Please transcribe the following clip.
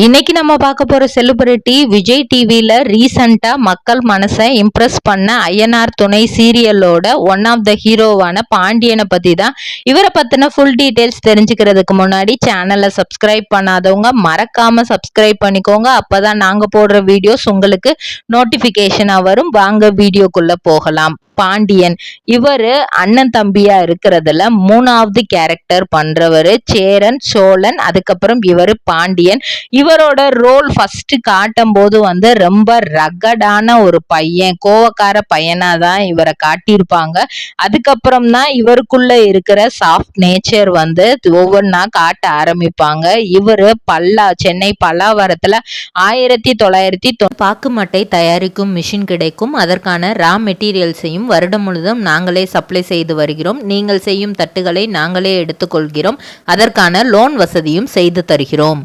இன்னைக்கு நம்ம பார்க்க போற செலிபிரிட்டி விஜய் டிவில ரீசெண்டா மக்கள் மனசை இம்ப்ரெஸ் பண்ண ஐயனார் துணை சீரியலோட ஒன் ஆஃப் த ஹீரோவான பாண்டியனை பத்தி தான். இவரை பத்தின ஃபுல் டீடைல்ஸ் தெரிஞ்சுக்கிறதுக்கு முன்னாடி சேனலை சப்ஸ்கிரைப் பண்ணாதவங்க மறக்காம சப்ஸ்கிரைப் பண்ணிக்கோங்க. அப்பதான் நாங்க போடுற வீடியோஸ் உங்களுக்கு நோட்டிபிகேஷனா வரும். வாங்க வீடியோக்குள்ள போகலாம். பாண்டியன் இவரு அண்ணன் தம்பியா இருக்கிறதுல மூணாவது கேரக்டர் பண்றவரு. சேரன் சோழன், அதுக்கப்புறம் இவரு பாண்டியன். இவரோட ரோல் ஃபர்ஸ்ட் காட்டும் போது ரொம்ப ரகடான ஒரு பையன், கோவக்கார பையனா தான் இவரை காட்டியிருப்பாங்க. அதுக்கப்புறம் தான் இவருக்குள்ள இருக்கிற சாஃப்ட் நேச்சர் ஒவ்வொன்னா காட்ட ஆரம்பிப்பாங்க. இவரு சென்னை பல்லாவரத்துல 1900 பாக்கு மட்டை தயாரிக்கும் மிஷின் கிடைக்கும். அதற்கான ரா மெட்டீரியல்ஸையும் வருடம் முழுதும் நாங்களே சப்ளை செய்து வருகிறோம். நீங்கள் செய்யும் தட்டுகளை நாங்களே எடுத்துக்கொள்கிறோம். அதற்கான லோன் வசதியும் செய்து தருகிறோம்.